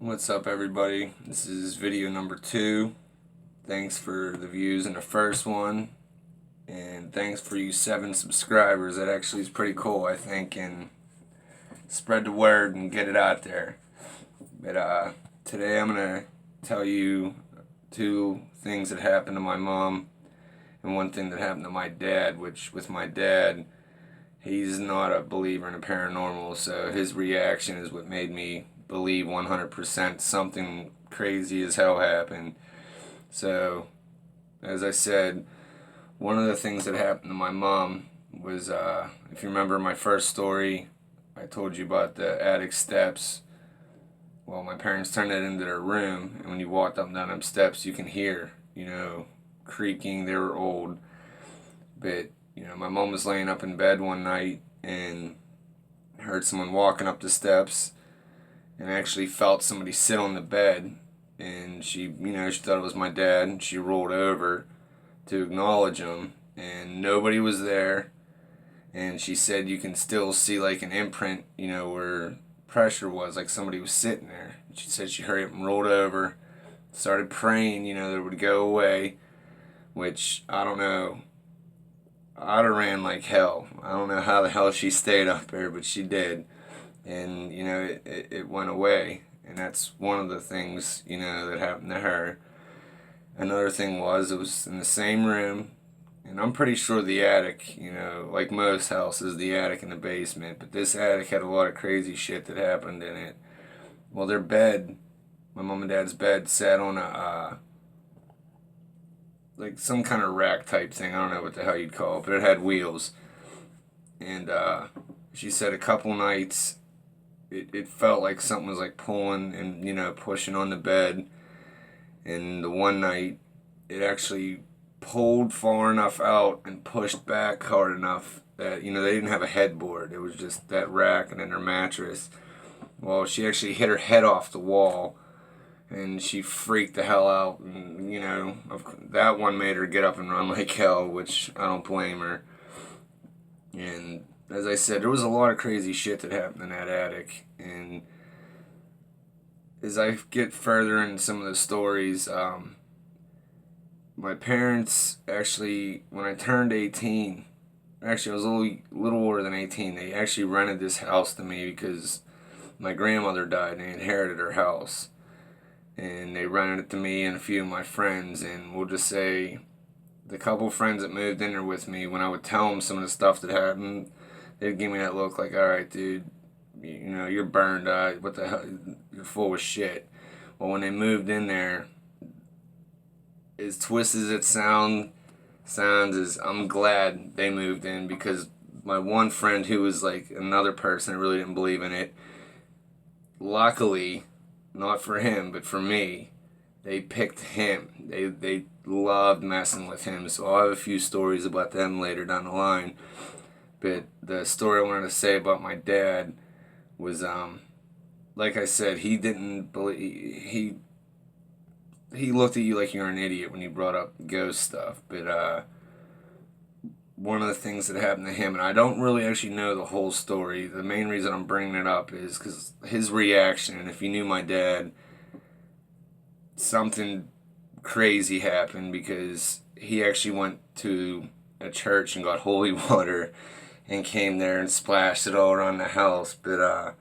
What's up, everybody? This is video number 2. Thanks for the views in the first one, and thanks for you 7 subscribers. That actually is pretty cool, I think, and spread the word and get it out there. But today I'm gonna tell you 2 things that happened to my mom and 1 thing that happened to my dad. Which, with my dad, he's not a believer in the paranormal, so his reaction is what made me believe 100% something crazy as hell happened. So, as I said, one of the things that happened to my mom was, if you remember my first story, I told you about the attic steps. Well, my parents turned that into their room, and when you walked up and down them steps, you can hear, creaking. They were old, but my mom was laying up in bed one night and heard someone walking up the steps, and actually felt somebody sit on the bed, and she thought it was my dad, and she rolled over to acknowledge him, and nobody was there, and she said you can still see like an imprint, where pressure was, like somebody was sitting there. She said she hurried up and rolled over, started praying, that it would go away, which, I don't know, I'd have ran like hell. I don't know how the hell she stayed up there, but she did. And it went away, and that's one of the things that happened to her. Another thing was, it was in the same room, and I'm pretty sure the attic, like most houses, the attic and the basement, but this attic had a lot of crazy shit that happened in it. Well, their bed, my mom and dad's bed, sat on a like some kind of rack type thing. I don't know what the hell you'd call it, but it had wheels. And she said a couple nights it felt like something was like pulling and pushing on the bed. And the one night it actually pulled far enough out and pushed back hard enough that they didn't have a headboard. It was just that rack and then her mattress. Well, she actually hit her head off the wall, and she freaked the hell out. And that one made her get up and run like hell, which I don't blame her. And as I said, there was a lot of crazy shit that happened in that attic. And as I get further into some of the stories, my parents actually, when I turned 18, actually I was a little older than 18, they actually rented this house to me because my grandmother died and they inherited her house. And they rented it to me and a few of my friends, and we'll just say the couple friends that moved in there with me, when I would tell them some of the stuff that happened, they'd give me that look like, alright, dude, you're burned out. What the hell? You're full of shit. Well, when they moved in there, as twisted as it sounds is, I'm glad they moved in, because my one friend who was like another person that really didn't believe in it, luckily, not for him, but for me, they picked him. They loved messing with him. So I'll have a few stories about them later down the line. But the story I wanted to say about my dad was, like I said, he didn't believe, he looked at you like you were an idiot when you brought up ghost stuff. But one of the things that happened to him, and I don't really actually know the whole story. The main reason I'm bringing it up is because his reaction, and if you knew my dad, something crazy happened, because he actually went to a church and got holy water and came there and splashed it all around the house. But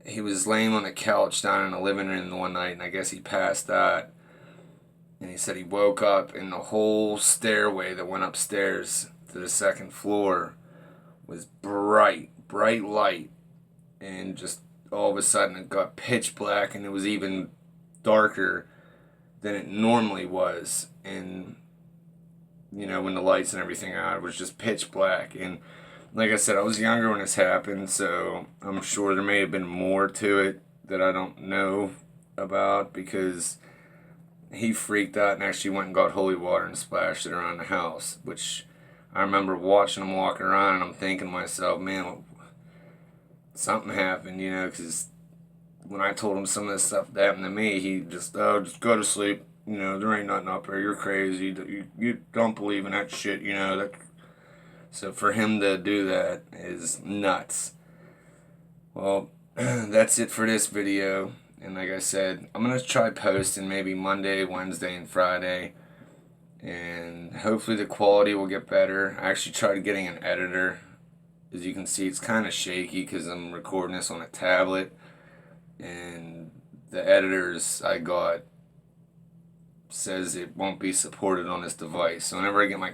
he was laying on the couch down in the living room one night, and I guess he passed out. And he said he woke up, and the whole stairway that went upstairs to the second floor was bright light. And just all of a sudden it got pitch black, and it was even darker than it normally was. And when the lights and everything out, it was just pitch black. And like I said, I was younger when this happened, so I'm sure there may have been more to it that I don't know about, because he freaked out and actually went and got holy water and splashed it around the house, which I remember watching him walking around, and I'm thinking to myself, man, something happened, because when I told him some of this stuff that happened to me, he just go to sleep. There ain't nothing up there. You're crazy. You don't believe in that shit. So for him to do that is nuts. Well, that's it for this video. And like I said, I'm going to try posting maybe Monday, Wednesday, and Friday. And hopefully the quality will get better. I actually tried getting an editor. As you can see, it's kind of shaky because I'm recording this on a tablet. And the editors I got says it won't be supported on this device. So whenever I get my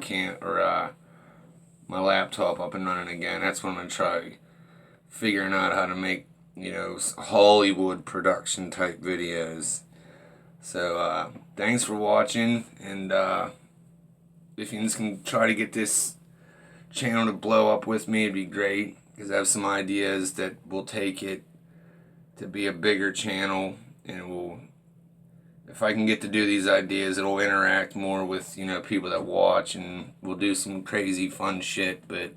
laptop up and running again, that's when I'm going to try figuring out how to make, Hollywood production type videos. So thanks for watching, and if you can try to get this channel to blow up with me, it'd be great, because I have some ideas that will take it to be a bigger channel, and if I can get to do these ideas, it'll interact more with people that watch, and we'll do some crazy fun shit. But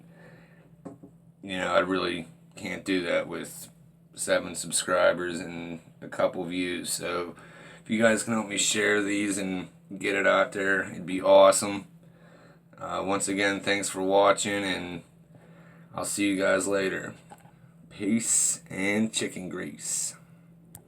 I really can't do that with 7 subscribers and a couple views. So if you guys can help me share these and get it out there, it'd be awesome. Once again, thanks for watching, and I'll see you guys later. Peace and chicken grease.